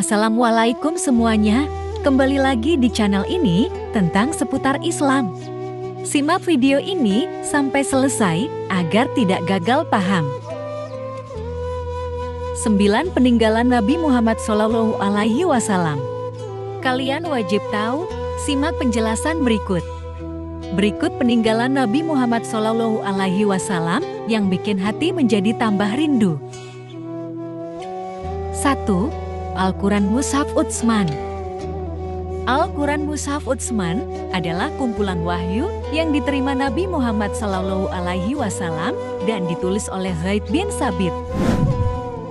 Assalamualaikum semuanya, kembali lagi di channel ini tentang seputar Islam. Simak video ini sampai selesai agar tidak gagal paham. 9 peninggalan Nabi Muhammad SAW. Kalian wajib tahu, simak penjelasan berikut. Berikut peninggalan Nabi Muhammad SAW yang bikin hati menjadi tambah rindu. 1. Al-Quran Mushaf Utsman. Al-Quran Mushaf Utsman adalah kumpulan wahyu yang diterima Nabi Muhammad SAW dan ditulis oleh Zaid bin Sabit.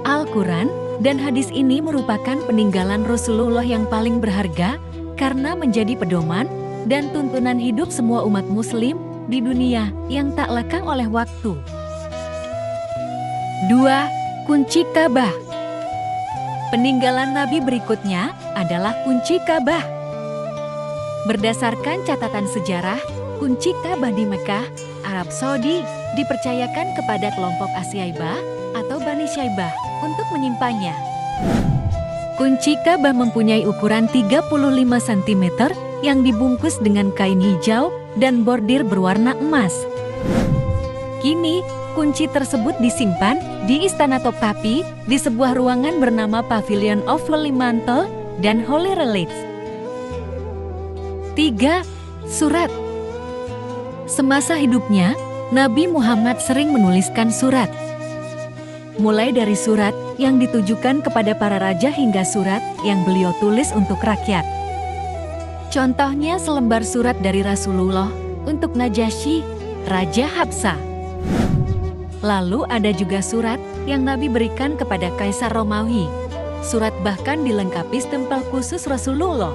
Al-Quran dan hadis ini merupakan peninggalan Rasulullah yang paling berharga karena menjadi pedoman dan tuntunan hidup semua umat muslim di dunia yang tak lekang oleh waktu. 2. Kunci Ka'bah. Peninggalan Nabi berikutnya adalah kunci Ka'bah. Berdasarkan catatan sejarah, kunci Ka'bah di Mekah, Arab Saudi, dipercayakan kepada kelompok Asyaibah atau Bani Syaibah untuk menyimpannya. Kunci Ka'bah mempunyai ukuran 35 cm yang dibungkus dengan kain hijau dan bordir berwarna emas. Kini, kunci tersebut disimpan di Istana Topkapi di sebuah ruangan bernama Pavilion of Holy Mantle dan Holy Relics. 3. Surat. Semasa hidupnya, Nabi Muhammad sering menuliskan surat. Mulai dari surat yang ditujukan kepada para raja hingga surat yang beliau tulis untuk rakyat. Contohnya selembar surat dari Rasulullah untuk Najasyi, Raja Habsah. Lalu ada juga surat yang Nabi berikan kepada Kaisar Romawi. Surat bahkan dilengkapi stempel khusus Rasulullah.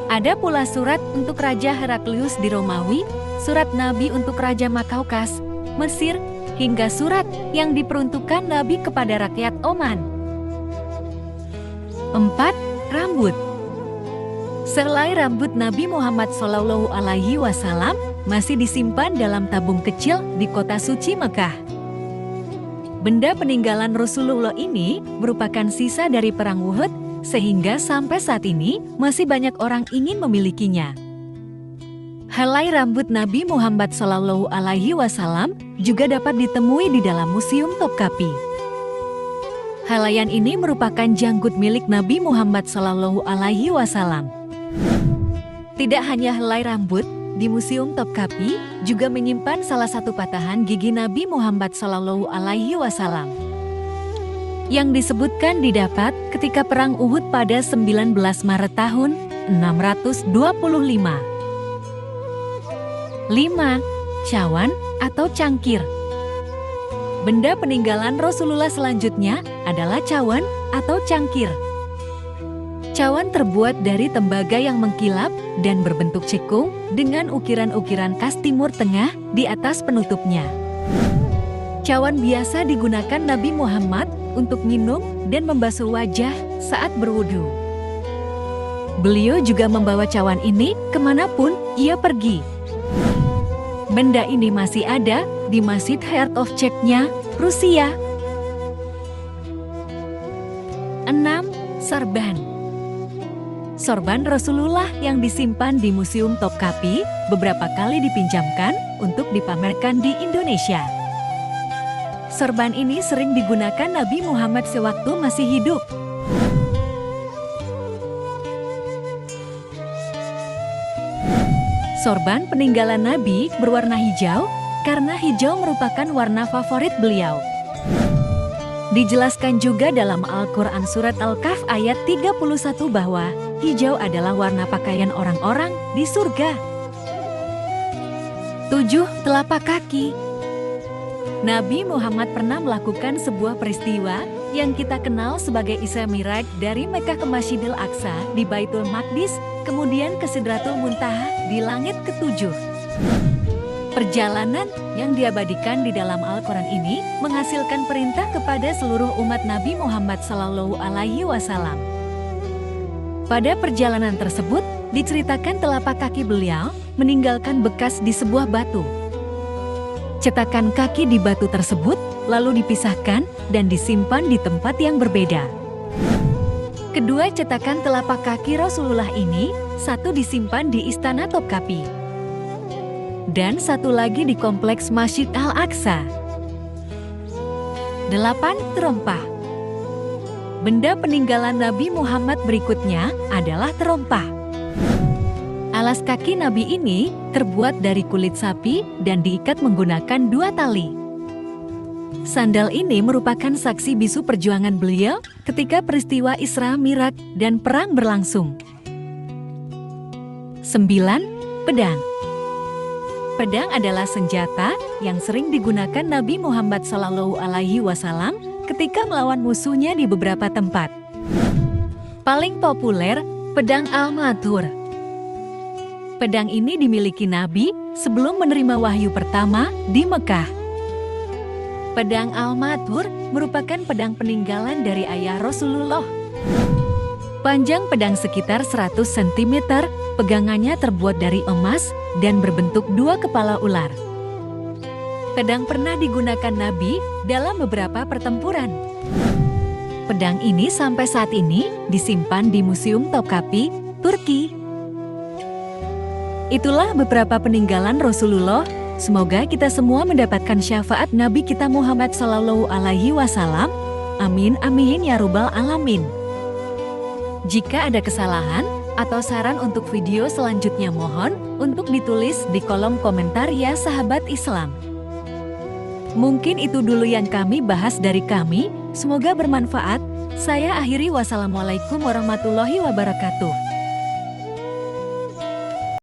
Ada pula surat untuk Raja Heraklius di Romawi, surat Nabi untuk Raja Makaukas, Mesir, hingga surat yang diperuntukkan Nabi kepada rakyat Oman. 4. Rambut. Selai rambut Nabi Muhammad SAW masih disimpan dalam tabung kecil di kota suci Mekah. Benda peninggalan Rasulullah ini merupakan sisa dari perang Uhud, sehingga sampai saat ini masih banyak orang ingin memilikinya. Helai rambut Nabi Muhammad SAW juga dapat ditemui di dalam Museum Topkapi. Helaian ini merupakan janggut milik Nabi Muhammad SAW. Tidak hanya helai rambut, di Museum Topkapi juga menyimpan salah satu patahan gigi Nabi Muhammad SAW yang disebutkan didapat ketika Perang Uhud pada 19 Maret tahun 625. 5. Cawan atau cangkir. Benda peninggalan Rasulullah selanjutnya adalah cawan atau cangkir. Cawan terbuat dari tembaga yang mengkilap dan berbentuk cekung dengan ukiran-ukiran khas Timur Tengah di atas penutupnya. Cawan biasa digunakan Nabi Muhammad untuk minum dan membasuh wajah saat berwudu. Beliau juga membawa cawan ini kemanapun ia pergi. Benda ini masih ada di Masjid Heart of Czechnya, Rusia. 6. Sorban. Sorban Rasulullah yang disimpan di Museum Topkapi beberapa kali dipinjamkan untuk dipamerkan di Indonesia. Sorban ini sering digunakan Nabi Muhammad sewaktu masih hidup. Sorban peninggalan Nabi berwarna hijau karena hijau merupakan warna favorit beliau. Dijelaskan juga dalam Al-Quran Surat Al-Kahf ayat 31 bahwa hijau adalah warna pakaian orang-orang di surga. 7. Telapak kaki. Nabi Muhammad pernah melakukan sebuah peristiwa yang kita kenal sebagai Isra Miraj dari Mekah ke Masjidil Aqsa di Baitul Maqdis, kemudian ke Sidratul Muntaha di langit ke-7. Perjalanan yang diabadikan di dalam Al-Quran ini menghasilkan perintah kepada seluruh umat Nabi Muhammad SAW. Pada perjalanan tersebut, diceritakan telapak kaki beliau meninggalkan bekas di sebuah batu. Cetakan kaki di batu tersebut lalu dipisahkan dan disimpan di tempat yang berbeda. Kedua cetakan telapak kaki Rasulullah ini, satu disimpan di Istana Topkapi, dan satu lagi di Kompleks Masjid Al-Aqsa. 8. Terompah. Benda peninggalan Nabi Muhammad berikutnya adalah terompah. Alas kaki Nabi ini terbuat dari kulit sapi dan diikat menggunakan 2 tali. Sandal ini merupakan saksi bisu perjuangan beliau ketika peristiwa Isra Mi'raj dan perang berlangsung. 9. Pedang. Pedang adalah senjata yang sering digunakan Nabi Muhammad SAW ketika melawan musuhnya di beberapa tempat. Paling populer, pedang Al-Mathur. Pedang ini dimiliki Nabi sebelum menerima wahyu pertama di Mekah. Pedang Al-Mathur merupakan pedang peninggalan dari ayah Rasulullah. Panjang pedang sekitar 100 cm, pegangannya terbuat dari emas dan berbentuk 2 kepala ular. Pedang pernah digunakan Nabi dalam beberapa pertempuran. Pedang ini sampai saat ini disimpan di Museum Topkapi, Turki. Itulah beberapa peninggalan Rasulullah. Semoga kita semua mendapatkan syafaat Nabi kita Muhammad SAW. Amin amin ya rabbal alamin. Jika ada kesalahan atau saran untuk video selanjutnya, mohon untuk ditulis di kolom komentar ya sahabat Islam. Mungkin itu dulu yang kami bahas dari kami. Semoga bermanfaat. Saya akhiri, wassalamualaikum warahmatullahi wabarakatuh.